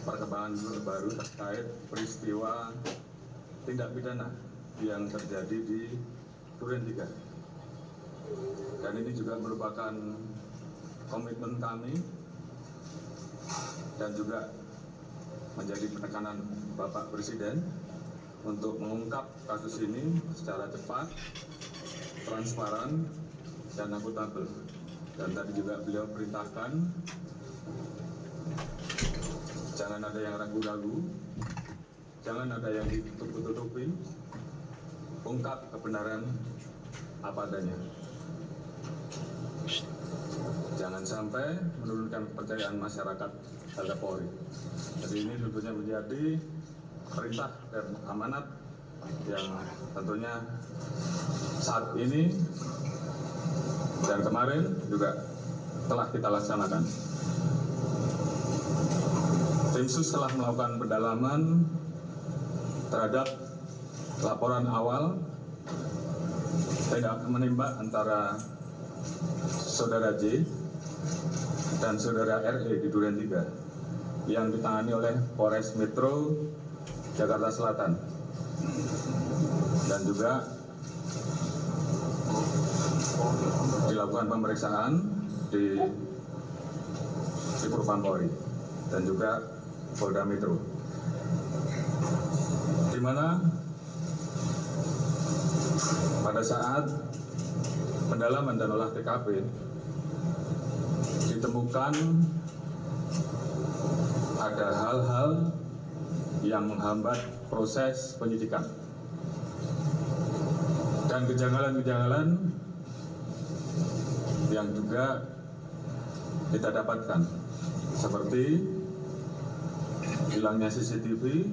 perkembangan terbaru terkait peristiwa tindak pidana yang terjadi di Duren 3. Dan ini juga merupakan komitmen kami dan juga menjadi penekanan Bapak Presiden untuk mengungkap kasus ini secara cepat, transparan, dan akuntabel. Dan tadi juga beliau perintahkan jangan ada yang ragu-ragu, jangan ada yang ditutup-tutupi, ungkap kebenaran apa adanya. Jangan sampai menurunkan kepercayaan masyarakat terhadap Polri. Jadi ini tentunya menjadi perintah dan amanat yang tentunya saat ini dan kemarin juga telah kita laksanakan. Tim Sus telah melakukan pendalaman terhadap laporan awal tidak menembak antara Saudara J dan Saudara RE di Duren 3 yang ditangani oleh Polres Metro Jakarta Selatan, dan juga dilakukan pemeriksaan di Propam Polri dan juga Polda Metro, di mana pada saat pendalaman dan olah TKP ditemukan ada hal-hal yang menghambat proses penyidikan dan kejanggalan-kejanggalan yang juga kita dapatkan, seperti hilangnya CCTV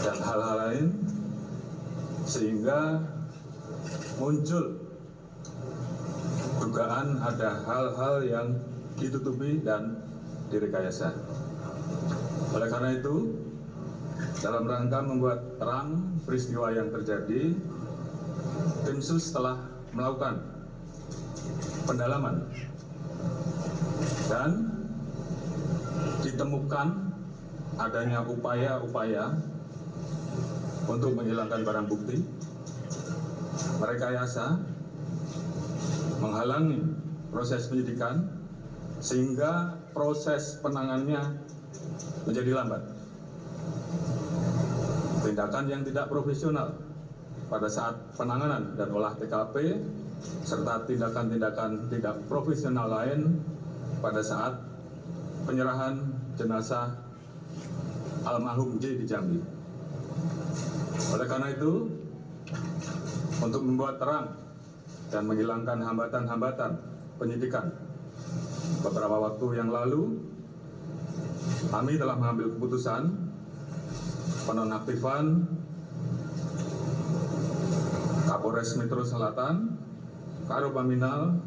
dan hal-hal lain, sehingga muncul dugaan ada hal-hal yang ditutupi dan direkayasa. Oleh karena itu, dalam rangka membuat terang peristiwa yang terjadi, Tim Sus telah melakukan pendalaman dan ditemukan adanya upaya-upaya untuk menghilangkan barang bukti, merekayasa, menghalangi proses penyidikan, sehingga proses penanganannya menjadi lambat. Tindakan yang tidak profesional pada saat penanganan dan olah TKP, serta tindakan-tindakan tidak profesional lain pada saat penyerahan jenazah almarhum J di Jambi. Oleh karena itu, untuk membuat terang dan menghilangkan hambatan-hambatan penyidikan, beberapa waktu yang lalu kami telah mengambil keputusan penonaktifan Kapolres Metro Selatan, Karo Paminal,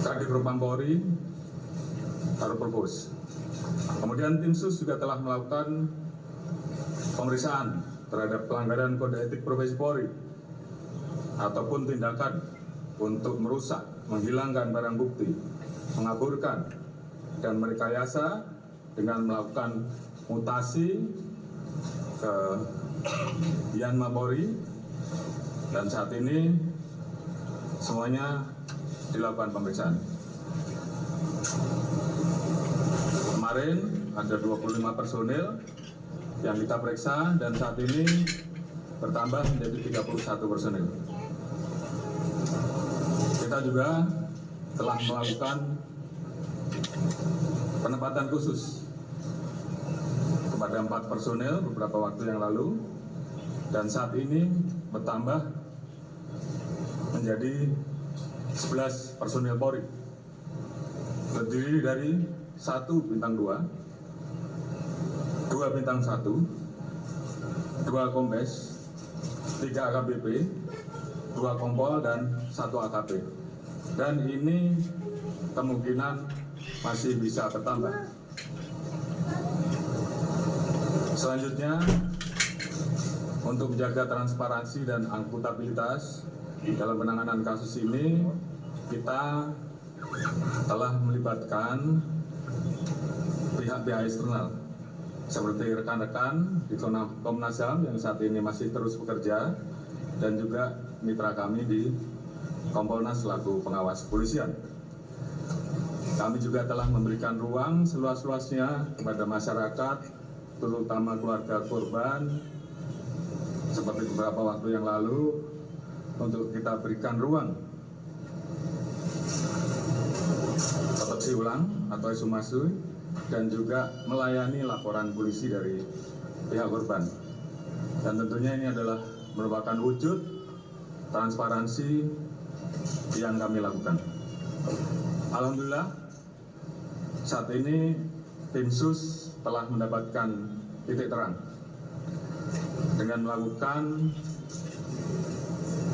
Kadif Propam Polri, Karo Provos. Kemudian Tim Sus juga telah melakukan pemeriksaan terhadap pelanggaran kode etik profesi Polri ataupun tindakan untuk merusak, menghilangkan barang bukti, mengaburkan, dan merekayasa dengan melakukan mutasi ke Yanma Polri, dan saat ini semuanya dilakukan pemeriksaan. Kemarin ada 25 personil yang kita periksa dan saat ini bertambah menjadi 31 personil. Kita juga telah melakukan penempatan khusus kepada 4 personil beberapa waktu yang lalu, dan saat ini bertambah menjadi 11 personil Polri, terdiri dari 1 bintang 2, 2 bintang 1, 2 kombes, 3 AKBP, 2 kompol, dan 1 AKP. Dan ini kemungkinan masih bisa bertambah. Selanjutnya, untuk menjaga transparansi dan akuntabilitas dalam penanganan kasus ini, kita telah melibatkan pihak-pihak eksternal seperti rekan-rekan di Komnas HAM yang saat ini masih terus bekerja dan juga mitra kami di Kompolnas selaku pengawas kepolisian. Kami juga telah memberikan ruang seluas-luasnya kepada masyarakat, terutama keluarga korban, seperti beberapa waktu yang lalu, untuk kita berikan ruang otopsi ulang atau ekshumasi dan juga melayani laporan polisi dari pihak korban. Dan tentunya ini adalah merupakan wujud transparansi yang kami lakukan. Alhamdulillah, saat ini tim SUS telah mendapatkan titik terang dengan melakukan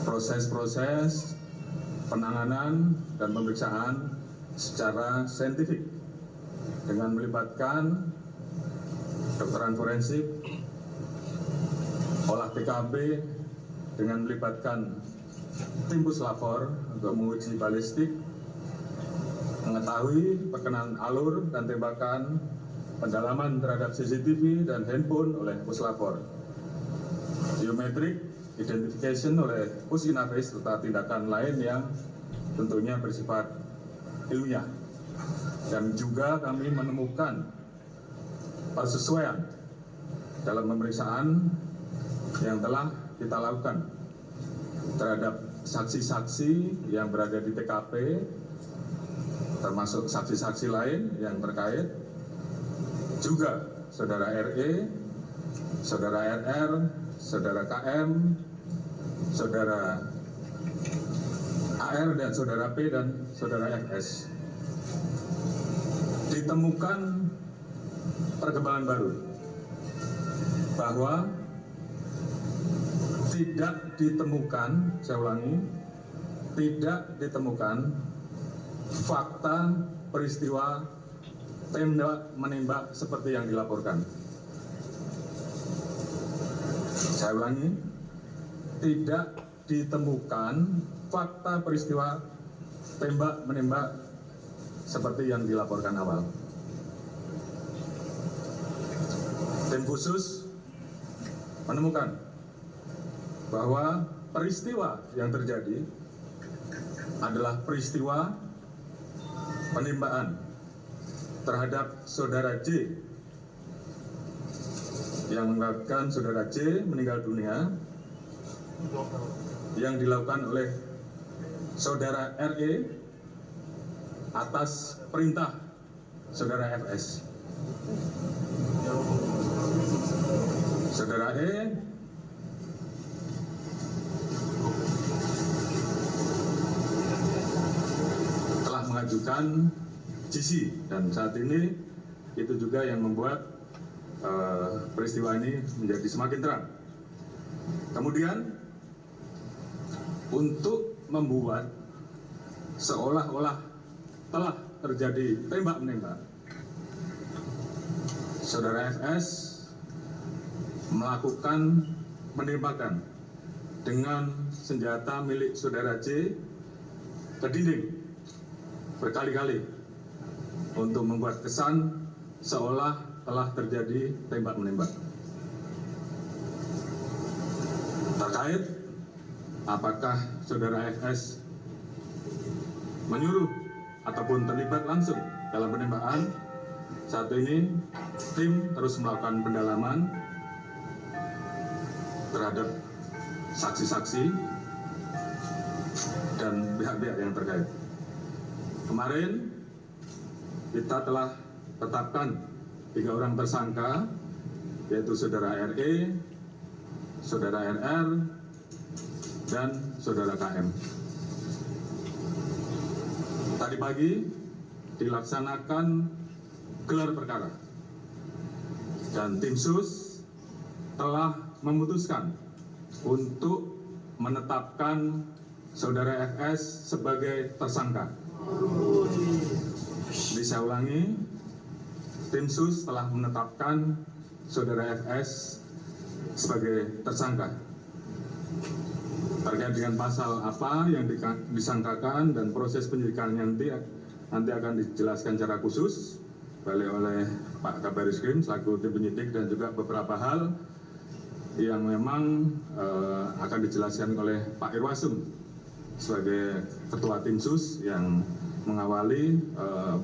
proses-proses penanganan dan pemeriksaan secara saintifik dengan melibatkan kedokteran forensik, olah TKP, dengan melibatkan tim puslapor untuk menguji balistik, mengetahui perkenaan alur dan tembakan, pendalaman terhadap CCTV dan handphone oleh puslapor, biometrik, identification oleh Pusinafis, serta tindakan lain yang tentunya bersifat ilmiah. Dan juga kami menemukan persesuaian dalam pemeriksaan yang telah kita lakukan terhadap saksi-saksi yang berada di TKP, termasuk saksi-saksi lain yang terkait, juga saudara RE, saudara RR, saudara KM, saudara AR, dan saudara P, dan saudara FS. Ditemukan perkembangan baru bahwa tidak ditemukan, saya ulangi, tidak ditemukan fakta peristiwa tembak menembak seperti yang dilaporkan. Saya ulangi, tidak ditemukan fakta peristiwa tembak menembak seperti yang dilaporkan awal. Tim khusus menemukan bahwa peristiwa yang terjadi adalah peristiwa penembakan terhadap saudara J yang mengakibatkan saudara J meninggal dunia, yang dilakukan oleh saudara RE atas perintah saudara FS. Saudara E telah mengajukan GC, dan saat ini itu juga yang membuat peristiwa ini menjadi semakin terang. Kemudian untuk membuat seolah-olah telah terjadi tembak-menembak, saudara FS melakukan penembakan dengan senjata milik saudara J ke dinding berkali-kali untuk membuat kesan seolah telah terjadi tembak-menembak. Terkait apakah saudara FS menyuruh ataupun terlibat langsung dalam penembakan, saat ini tim terus melakukan pendalaman terhadap saksi-saksi dan pihak-pihak yang terkait. Kemarin kita telah tetapkan 3 orang tersangka, yaitu saudara RE, saudara RR, dan saudara KM. Tadi pagi dilaksanakan gelar perkara dan tim SUS telah memutuskan untuk menetapkan saudara FS sebagai tersangka. Bisa ulangi, tim SUS telah menetapkan saudara FS sebagai tersangka terkait dengan pasal apa yang disangkakan, dan proses penyidikan nanti akan dijelaskan secara khusus. balik oleh Pak Kabariskim selaku tim penyidik dan juga beberapa hal yang memang akan dijelaskan oleh Pak Irwasum sebagai Ketua Tim Sus yang mengawali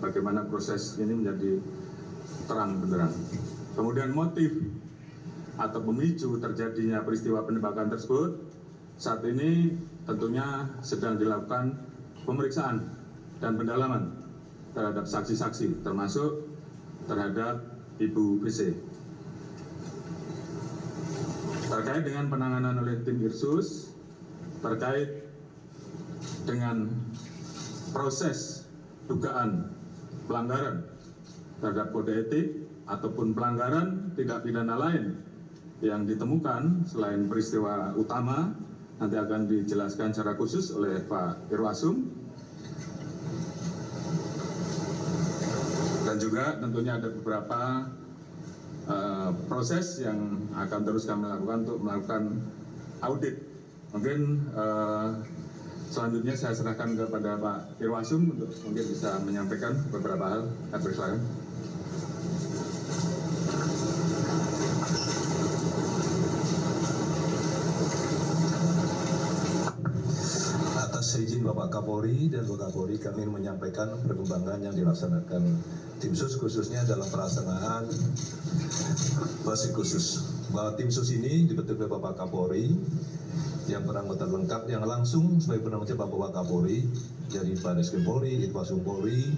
bagaimana proses ini menjadi terang benderang. Kemudian motif atau pemicu terjadinya peristiwa penembakan tersebut saat ini tentunya sedang dilakukan pemeriksaan dan pendalaman terhadap saksi-saksi termasuk terhadap Ibu VC. Terkait dengan penanganan oleh tim Irsus terkait dengan proses dugaan pelanggaran terhadap kode etik ataupun pelanggaran tindak pidana lain yang ditemukan selain peristiwa utama nanti akan dijelaskan secara khusus oleh Pak Irwasum. Dan juga tentunya ada beberapa proses yang akan terus kami lakukan untuk melakukan audit. Mungkin selanjutnya saya serahkan kepada Pak Irwasum untuk mungkin bisa menyampaikan beberapa hal. Silakan. Atas izin Bapak Kapolri dan Bapak Kapolri, kami menyampaikan perkembangan yang dilaksanakan Tim Sus khususnya dalam pelaksanaan operasi khusus. Bahwa Tim Sus ini dibentuk oleh Bapak Kapolri yang beranggota lengkap yang langsung sebagai penanggung jawab Bapak Kapolri dari Baris Krim Polri, Itwasum Polri,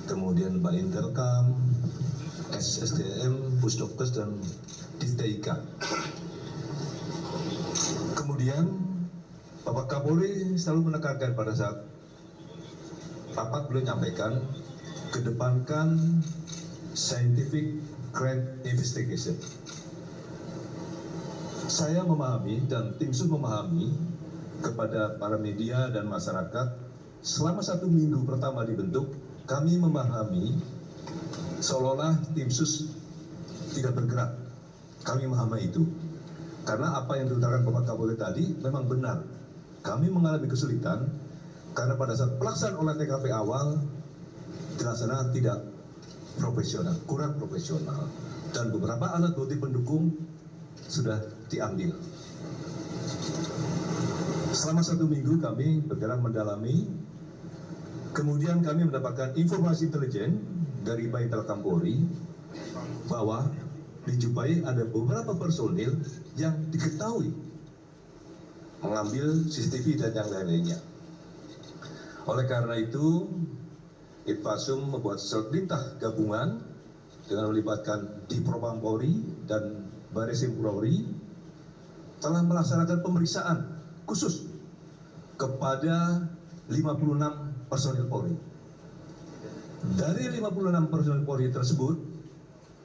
kemudian Pak Interkam, SSDM, Pusdokes dan DTIK. Kemudian Bapak Kapolri selalu menekankan pada saat rapat beliau menyampaikan kedepankan scientific crime investigation. Saya memahami dan tim sus memahami kepada para media dan masyarakat selama 1 minggu pertama dibentuk, kami memahami seolah-olah tim sus tidak bergerak. Kami memahami itu karena apa yang diutarakan Bapak Kapolri tadi memang benar. Kami mengalami kesulitan karena pada saat pelaksanaan olah TKP awal dilaksanakan tidak profesional, kurang profesional, dan beberapa alat bukti pendukung sudah diambil. Selama 1 minggu kami bergerak mendalami, kemudian kami mendapatkan informasi intelijen dari Baitel Polri bahwa dijumpai ada beberapa personil yang diketahui mengambil CCTV dan yang lain-lainnya. Oleh karena itu, Itwasum membuat sel perintah gabungan dengan melibatkan Dipropam Polri dan Barisim Polri telah melaksanakan pemeriksaan khusus kepada 56 personil Polri. Dari 56 personil Polri tersebut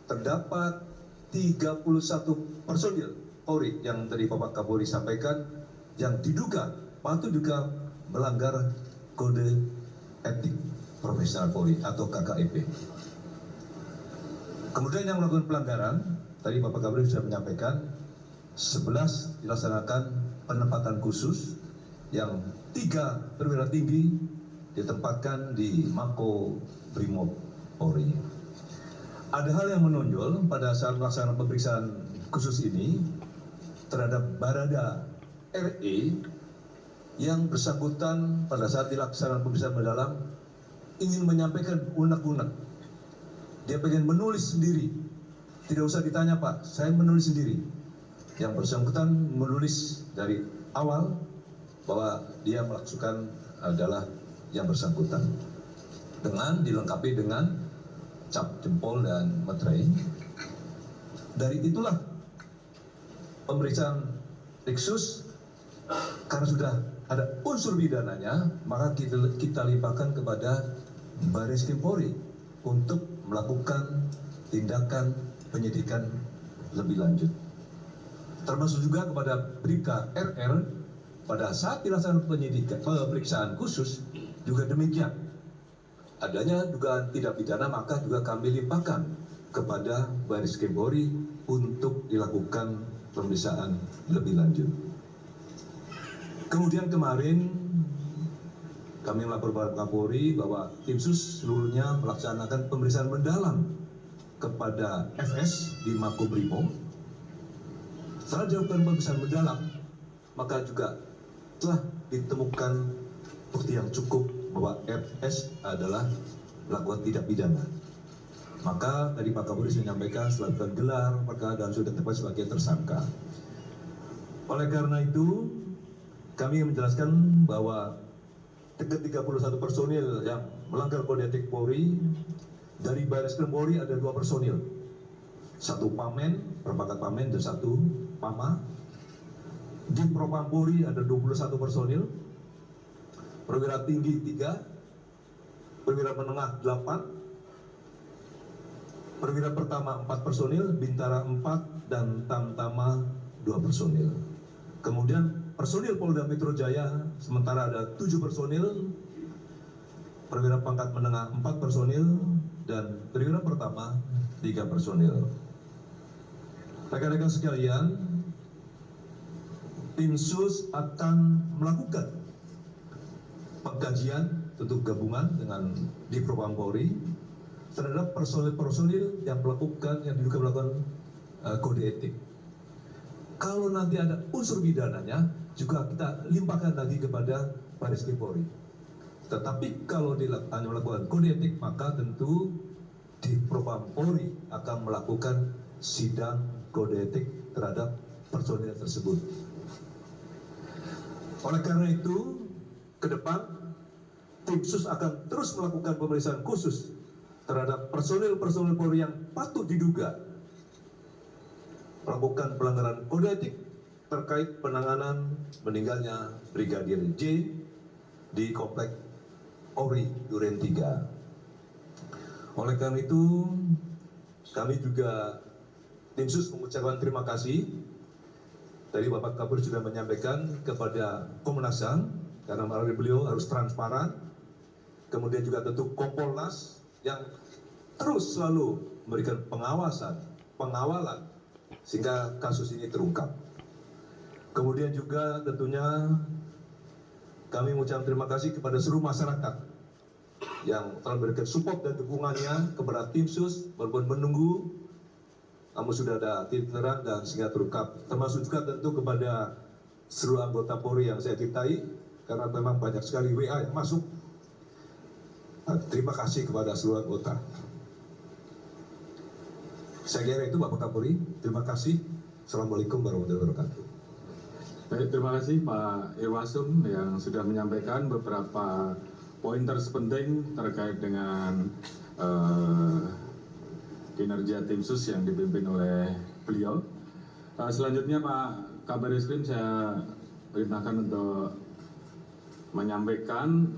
terdapat 31 personil Polri yang tadi Bapak Kapolri sampaikan yang diduga patut juga melanggar kode etik profesional Polri atau KKEP. Kemudian yang melakukan pelanggaran, tadi Bapak Kapolri sudah menyampaikan 11 dilaksanakan penempatan khusus yang 3 perwira tinggi ditempatkan di Mako Brimob Polri. Ada hal yang menonjol pada saat melaksanakan pemeriksaan khusus ini terhadap Barada RE yang bersangkutan pada saat dilaksanakan pemeriksaan mendalam ingin menyampaikan unek-unek. Dia pengen menulis sendiri. Tidak usah ditanya Pak, saya menulis sendiri. Yang bersangkutan menulis dari awal bahwa dia melakukan adalah yang bersangkutan. Dengan dilengkapi dengan cap jempol dan materai. Dari itulah pemeriksaan Riksus karena sudah ada unsur pidananya, maka kita limpahkan kepada Baris Krim Polri untuk melakukan tindakan penyidikan lebih lanjut. Termasuk juga kepada Bribka RR pada saat dilaksanakan penyidikan pemeriksaan khusus juga demikian. Adanya dugaan tidak pidana maka juga kami limpahkan kepada Baris Krim Polri untuk dilakukan pemeriksaan lebih lanjut. Kemudian kemarin kami melapor kepada Kapolri bahwa tim sus seluruhnya melaksanakan pemeriksaan mendalam kepada FS di Makobrimob. Setelah dilakukan pemeriksaan mendalam, maka juga telah ditemukan bukti yang cukup bahwa FS adalah melakukan tindak pidana. Maka tadi Pak Kapolri sudah menyampaikan setelah gelar perkara dan sudah ditetapkan sebagai tersangka. Oleh karena itu, kami menjelaskan bahwa 31 personil yang melanggar kode etik Polri, dari Barreskrim Polri ada 2 personil, 1 Pamen, perbakat Pamen, dan 1 Pama. Di Propam Polri ada 21 personil, perwira tinggi 3, perwira menengah 8, perwira pertama 4 personil, bintara 4, dan tamtama 2 personil. Kemudian personil Polda Metro Jaya sementara ada 7 personil, perwira pangkat menengah 4 personil, dan perwira pertama 3 personil. Rekan-rekan sekalian, tim sus akan melakukan pengkajian tentu gabungan dengan di Propam Polri terhadap personil-personil yang diduga melakukan kode etik. Kalau nanti ada unsur pidananya, juga kita limpahkan lagi kepada Barreskrim Polri. Tetapi kalau hanya melakukan kode etik, maka tentu di Propam Polri akan melakukan sidang kode etik terhadap personil tersebut. Oleh karena itu, ke depan tim sus akan terus melakukan pemeriksaan khusus terhadap personil-personil Polri yang patut diduga melakukan pelanggaran kode etik terkait penanganan meninggalnya Brigadir J di Komplek Polri Duren 3. Oleh karena itu, kami juga tim sus mengucapkan terima kasih. Tadi Bapak Kapolri sudah menyampaikan kepada Komnas HAM, karena melalui beliau harus transparan. Kemudian juga tentu Kompolnas yang terus selalu memberikan pengawalan, sehingga kasus ini terungkap. Kemudian juga tentunya kami mengucapkan terima kasih kepada seluruh masyarakat yang telah memberikan support dan dukungannya kepada tim sus, walaupun menunggu, namun sudah ada titik terang dan sehingga terungkap. Termasuk juga tentu kepada seluruh anggota Polri yang saya cintai, karena memang banyak sekali WA yang masuk. Terima kasih kepada seluruh anggota. Saya kira itu Bapak Kapolri. Terima kasih. Assalamualaikum warahmatullahi wabarakatuh. Baik, terima kasih Pak Irwasum yang sudah menyampaikan beberapa pointers penting terkait dengan kinerja tim sus yang dipimpin oleh beliau. Selanjutnya Pak Kabar Eskrim saya perintahkan untuk menyampaikan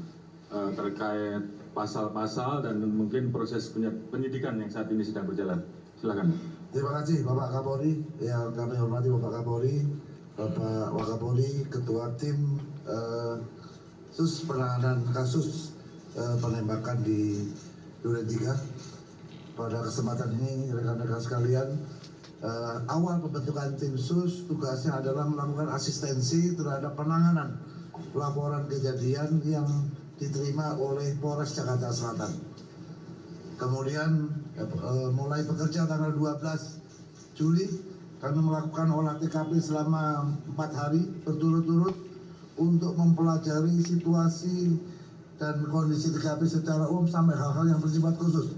terkait pasal-pasal dan mungkin proses penyidikan yang saat ini sedang berjalan. Silakan. Terima kasih Bapak Kapolri, yang kami hormati Bapak Kapolri, Bapak Wakapolri, Ketua Tim Sus Penanganan Kasus Penembakan di Duren 3. Pada kesempatan ini rekan-rekan sekalian, awal pembentukan tim sus tugasnya adalah melakukan asistensi terhadap penanganan laporan kejadian yang diterima oleh Polres Jakarta Selatan. Kemudian mulai bekerja tanggal 12 Juli kami melakukan olah TKP selama 4 hari berturut-turut untuk mempelajari situasi dan kondisi TKP secara umum sampai hal-hal yang bersifat khusus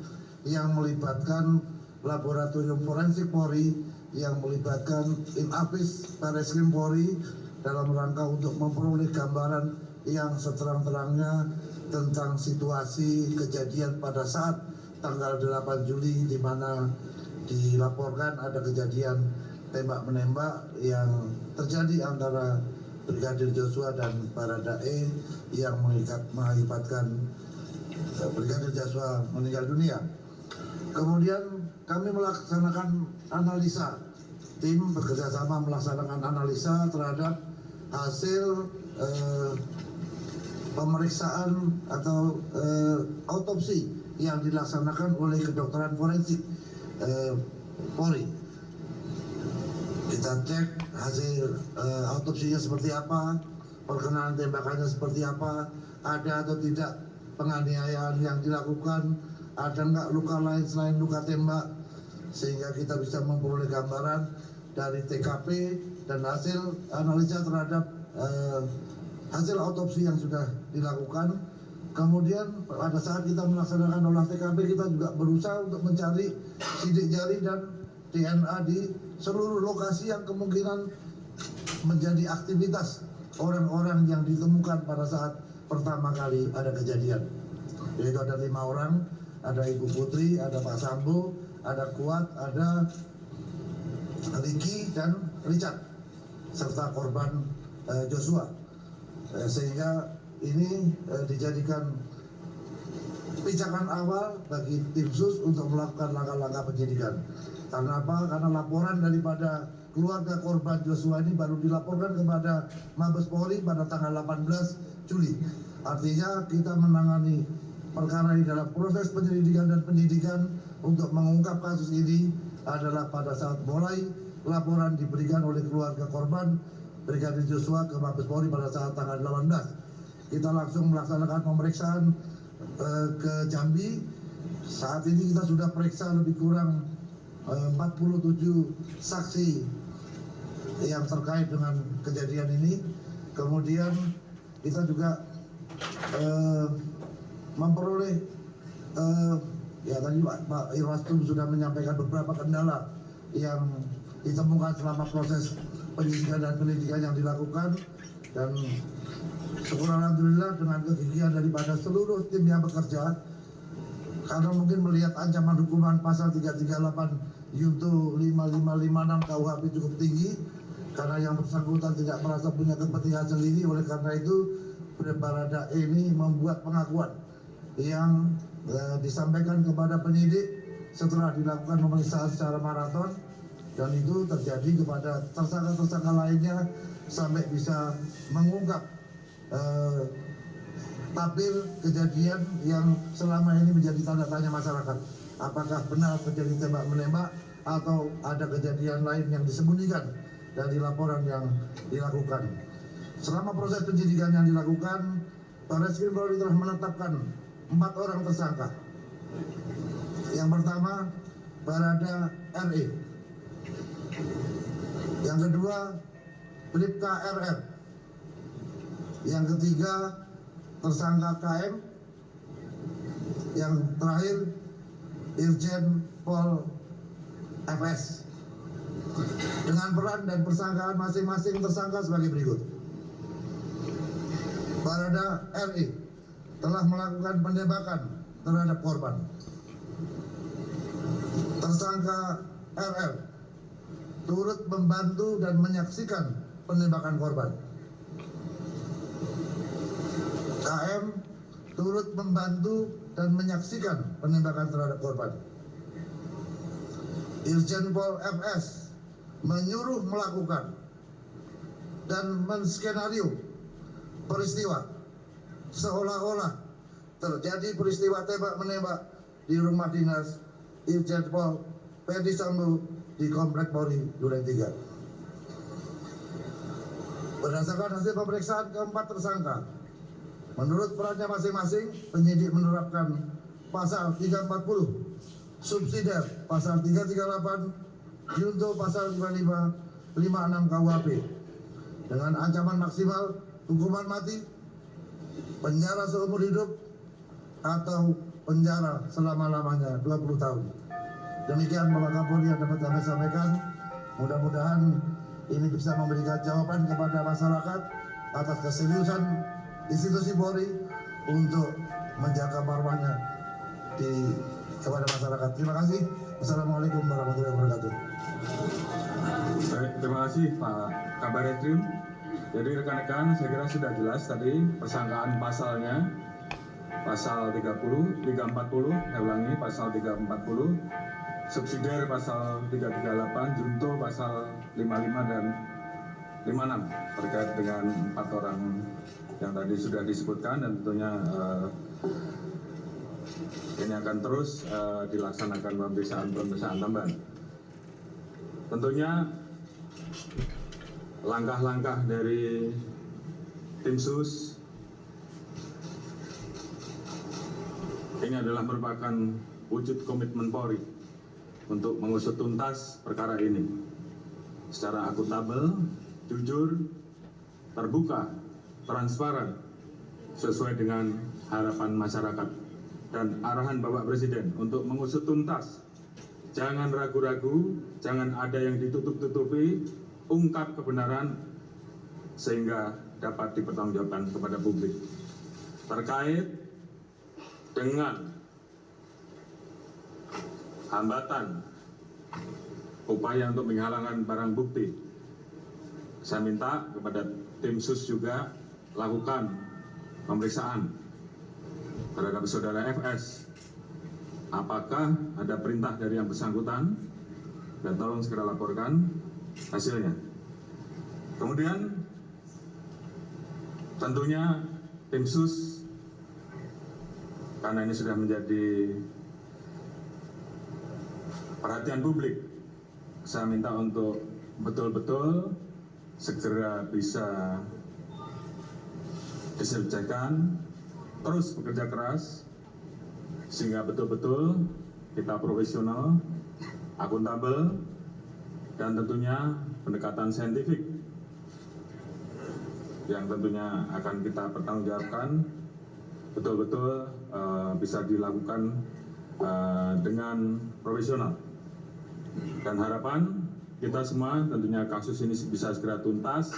yang melibatkan laboratorium forensik Polri, yang melibatkan Inapis Barreskrim Polri dalam rangka untuk memperoleh gambaran yang seterang-terangnya tentang situasi kejadian pada saat tanggal 8 Juli di mana dilaporkan ada kejadian tembak-menembak yang terjadi antara Brigadir Joshua dan Baradae yang mengakibatkan Brigadir Joshua meninggal dunia. Kemudian kami melaksanakan analisa, tim bekerjasama melaksanakan analisa terhadap hasil pemeriksaan atau autopsi yang dilaksanakan oleh kedokteran forensik Polri. Kita cek hasil autopsinya seperti apa, perkenalan tembakannya seperti apa, ada atau tidak penganiayaan yang dilakukan, ada nggak luka lain selain luka tembak, sehingga kita bisa memperoleh gambaran dari TKP dan hasil analisa terhadap hasil autopsi yang sudah dilakukan. Kemudian pada saat kita melaksanakan olah TKP, kita juga berusaha untuk mencari sidik jari dan DNA di seluruh lokasi yang kemungkinan menjadi aktivitas orang-orang yang ditemukan pada saat pertama kali ada kejadian. Yaitu ada 5 orang, ada Ibu Putri, ada Pak Sambo, ada Kuat, ada Ricky dan Richard, serta korban Joshua. Sehingga ini dijadikan pijakan awal bagi tim sus untuk melakukan langkah-langkah penyidikan. Karena apa? Karena laporan daripada keluarga korban Joshua ini baru dilaporkan kepada Mabes Polri pada tanggal 18 Juli. Artinya kita menangani perkara ini dalam proses penyelidikan dan penyidikan untuk mengungkap kasus ini adalah pada saat mulai laporan diberikan oleh keluarga korban Brigadir Joshua ke Mabes Polri pada saat tanggal 18. Kita langsung melaksanakan pemeriksaan ke Jambi. Saat ini kita sudah periksa lebih kurang 47 saksi yang terkait dengan kejadian ini. Kemudian kita juga memperoleh ya tadi Pak Irwastum sudah menyampaikan beberapa kendala yang ditemukan selama proses penyidikan dan penyelidikan yang dilakukan, dan syukur alhamdulillah dengan kegigihan daripada seluruh tim yang bekerja, karena mungkin melihat ancaman hukuman pasal 338 Yunto 5556 KUHP cukup tinggi, karena yang bersangkutan tidak merasa punya kepentingan sendiri. Oleh karena itu Baradae ini membuat pengakuan yang disampaikan kepada penyidik setelah dilakukan pemeriksaan secara maraton, dan itu terjadi kepada tersangka-tersangka lainnya sampai bisa mengungkap tabir kejadian yang selama ini menjadi tanda tanya masyarakat. Apakah benar terjadi tembak menembak atau ada kejadian lain yang disembunyikan dari laporan yang dilakukan. Selama proses penyidikan yang dilakukan, Barreskrim Polri telah menetapkan 4 orang tersangka. Yang pertama, Barada RE. Yang kedua, Bribka RR. Yang ketiga, tersangka KM. Yang terakhir, Irjen Pol FS. Dengan peran dan persangkaan masing-masing tersangka sebagai berikut. Barada RE telah melakukan penembakan terhadap korban. Tersangka RR turut membantu dan menyaksikan penembakan korban. KM turut membantu dan menyaksikan penembakan terhadap korban. Irjen Pol FS menyuruh melakukan dan menskenario peristiwa seolah-olah terjadi peristiwa tembak-menembak di rumah dinas Irjen Pol Ferdi Sambo di Komplek Polri Duren 3. Berdasarkan hasil pemeriksaan keempat tersangka, menurut perannya masing-masing, penyidik menerapkan pasal 340 subsidiar, pasal 338 Yunto pasal 5556 KUHP dengan ancaman maksimal hukuman mati, penjara seumur hidup, atau penjara selama-lamanya 20 tahun. Demikian Bapak Kapolri yang dapat kami sampaikan. Mudah-mudahan ini bisa memberikan jawaban kepada masyarakat atas keseriusan institusi Polri untuk menjaga marwahnya kepada masyarakat. Terima kasih. Assalamualaikum warahmatullahi wabarakatuh. Baik, terima kasih Pak Kabar Eskrim. Jadi rekan-rekan, saya kira sudah jelas tadi persangkaan pasalnya. Pasal 340, saya ulangi, pasal 340, subsidiar pasal 338, junto pasal 55 dan 56 terkait dengan 4 orang yang tadi sudah disebutkan, dan tentunya ini akan terus dilaksanakan pemeriksaan tambahan. Tentunya langkah-langkah dari tim sus, ini adalah merupakan wujud komitmen Polri untuk mengusut tuntas perkara ini secara akuntabel, jujur, terbuka, transparan, sesuai dengan harapan masyarakat dan arahan Bapak Presiden untuk mengusut tuntas. Jangan ragu-ragu, jangan ada yang ditutup-tutupi, ungkap kebenaran sehingga dapat dipertanggungjawabkan kepada publik. Terkait dengan hambatan upaya untuk menghalangkan barang bukti, saya minta kepada tim sus juga lakukan pemeriksaan terhadap saudara FS. Apakah ada perintah dari yang bersangkutan, dan tolong segera laporkan hasilnya. Kemudian tentunya tim sus, karena ini sudah menjadi perhatian publik, saya minta untuk betul-betul segera bisa diselesaikan, terus bekerja keras sehingga betul-betul kita profesional, akuntabel, dan tentunya pendekatan saintifik yang tentunya akan kita pertanggungjawabkan betul-betul bisa dilakukan dengan profesional. Dan harapan kita semua tentunya kasus ini bisa segera tuntas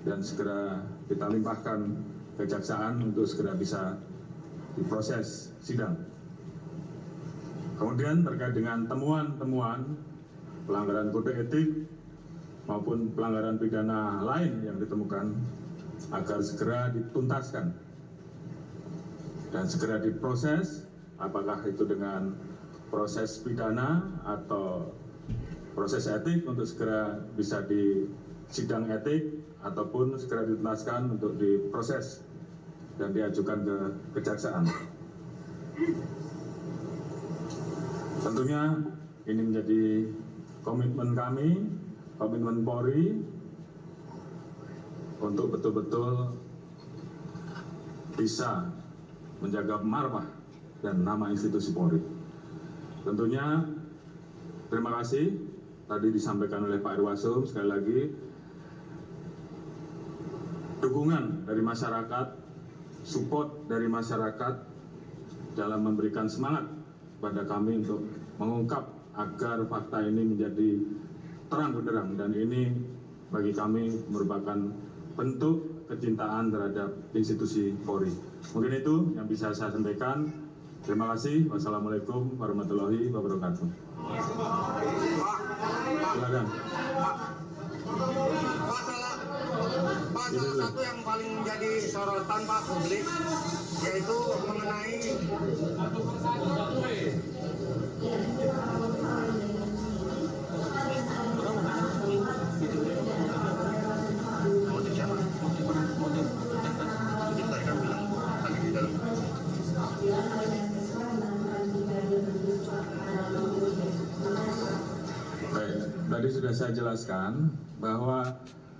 dan segera kita limpahkan kejaksaan untuk segera bisa diproses sidang. Kemudian terkait dengan temuan-temuan pelanggaran kode etik maupun pelanggaran pidana lain yang ditemukan agar segera dituntaskan dan segera diproses, apakah itu dengan proses pidana atau proses etik untuk segera bisa di sidang etik ataupun segera dituntaskan untuk diproses dan diajukan ke kejaksaan. Tentunya ini menjadi komitmen kami, komitmen Polri untuk betul-betul bisa menjaga marwah dan nama institusi Polri. Tentunya terima kasih tadi disampaikan oleh Pak Irwasum, sekali lagi dukungan dari masyarakat, support dari masyarakat dalam memberikan semangat pada kami untuk mengungkap agar fakta ini menjadi terang benderang, dan ini bagi kami merupakan bentuk kecintaan terhadap institusi Polri. Mungkin itu yang bisa saya sampaikan. Terima kasih. Wassalamualaikum warahmatullahi wabarakatuh. Silakan. Pak, salah satu yang paling menjadi sorotan Pak publik yaitu mengenai Baik, tadi sudah saya jelaskan bahwa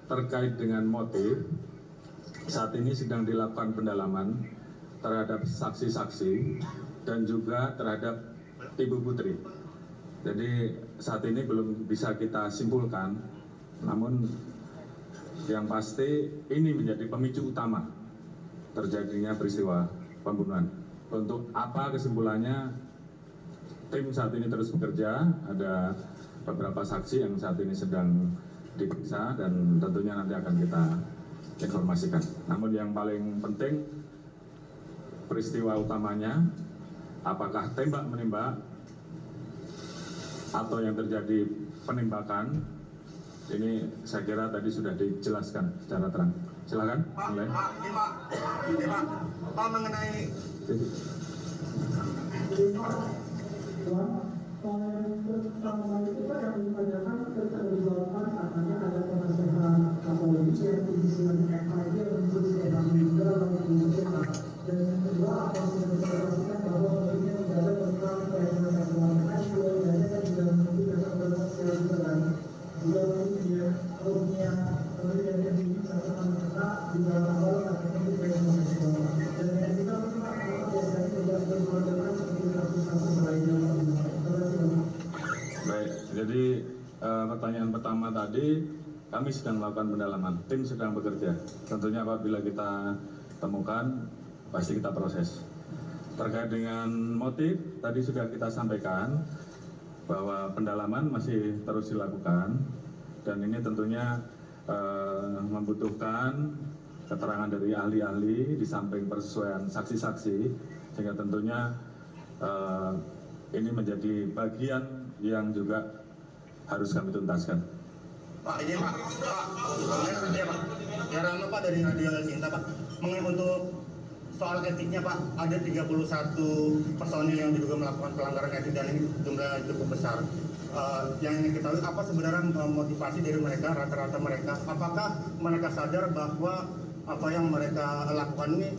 terkait dengan motif, saat ini sedang dilakukan pendalaman terhadap saksi-saksi dan juga terhadap Ibu Putri. Jadi saat ini belum bisa kita simpulkan, namun yang pasti ini menjadi pemicu utama terjadinya peristiwa pembunuhan. Untuk apa kesimpulannya, tim saat ini terus bekerja, ada beberapa saksi yang saat ini sedang diperiksa dan tentunya nanti akan kita informasikan. Namun yang paling penting peristiwa utamanya, apakah tembak menembak atau yang terjadi penembakan, ini saya kira tadi sudah dijelaskan secara terang. Silakan. Pak mengenai pertama itu kan yang ditanyakan keterlibatan katanya ada penasehat Kapolri yang diisi FID yang disebut sebagai meninggal dan yang kedua apa sudah disampaikan bahwa tentunya tidak ada tentang pelecehan seksual kan keluarganya kan juga menunggu tentang pelecehan seksual juga kan juga mungkin dia kalau punya kemudian yang di catatan kita juga pertanyaan pertama tadi, kami sedang melakukan pendalaman, tim sedang bekerja. Tentunya apabila kita temukan, pasti kita proses. Terkait dengan motif, tadi sudah kita sampaikan bahwa pendalaman masih terus dilakukan, dan ini tentunya membutuhkan keterangan dari ahli-ahli di samping persesuaian saksi-saksi, sehingga tentunya ini menjadi bagian yang juga harus kami tuntaskan. Pak, ini Pak, ya Pak, ya Rama Pak dari Radio Cinta Pak, mengenai untuk soal etiknya Pak, ada 31 personil yang diduga melakukan pelanggaran etik dan ini jumlahnya cukup besar. Yang ingin kita tahu apa sebenarnya motivasi dari mereka, rata-rata mereka, apakah mereka sadar bahwa apa yang mereka lakukan ini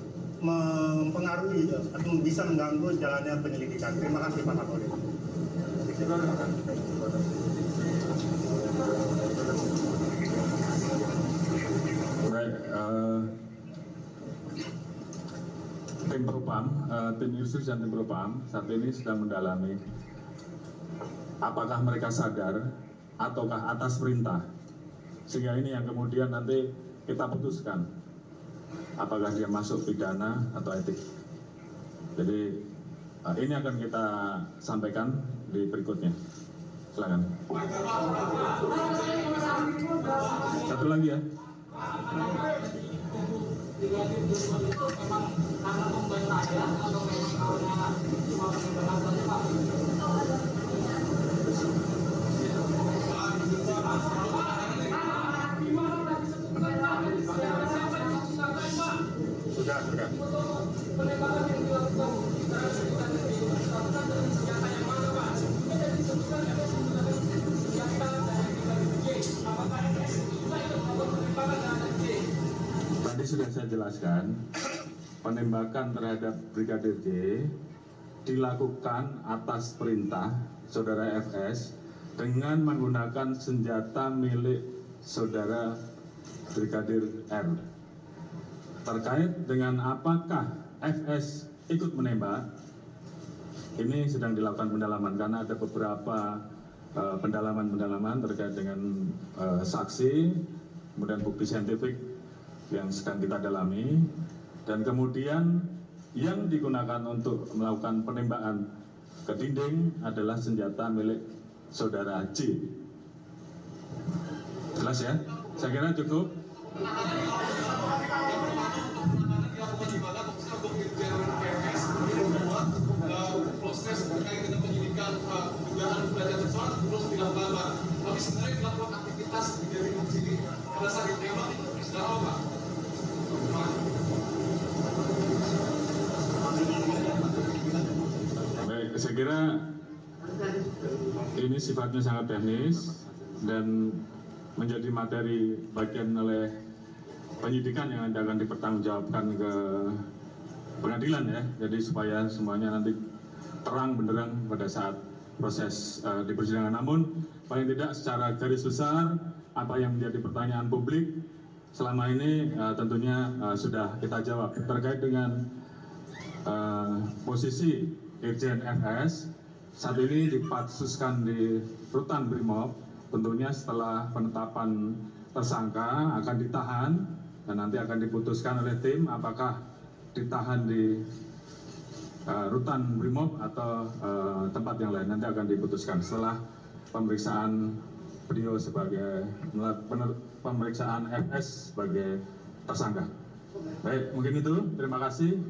mempengaruhi atau bisa mengganggu jalannya penyelidikan. Terima kasih Pak Kapolri. Baik, tim Propam, tim Irsus dan tim Propam saat ini sedang mendalami apakah mereka sadar ataukah atas perintah, sehingga ini yang kemudian nanti kita putuskan apakah dia masuk pidana atau etik. Jadi ini akan kita sampaikan di berikutnya. Silakan. Satu lagi ya. Sudah. Tadi sudah saya jelaskan, penembakan terhadap Brigadir J dilakukan atas perintah Saudara FS dengan menggunakan senjata milik Saudara Brigadir R. Terkait dengan apakah FS ikut menembak, ini sedang dilakukan pendalaman karena ada beberapa pendalaman terkait dengan saksi, kemudian bukti saintifik yang sedang kita dalami, dan kemudian yang digunakan untuk melakukan penembakan ke dinding adalah senjata milik Saudara J. Jelas ya? Saya kira cukup. Proses terkait dengan penyidikan dugaan pelecehan seksual belum dilakukan, tapi sebenarnya dilakukan aktivitas dari sini pada saat ditembak itu sudah apa? Baik, saya kira ini sifatnya sangat teknis dan menjadi materi bagian oleh penyidikan yang akan dipertanggungjawabkan ke pengadilan ya. Jadi supaya semuanya nanti terang benderang pada saat proses di persidangan. Namun paling tidak secara garis besar apa yang menjadi pertanyaan publik selama ini tentunya sudah kita jawab. Terkait dengan posisi Irjen FS saat ini dipatsuskan di Rutan Brimob. Tentunya setelah penetapan tersangka akan ditahan dan nanti akan diputuskan oleh tim apakah ditahan di Rutan Brimob atau tempat yang lain. Nanti akan diputuskan setelah pemeriksaan beliau sebagai pemeriksaan FS sebagai tersangka. Baik, mungkin itu. Terima kasih.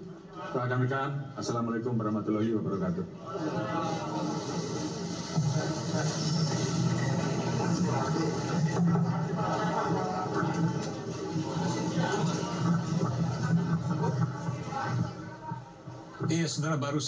Rekan-rekan, assalamualaikum warahmatullahi wabarakatuh. Iya, saudara, baru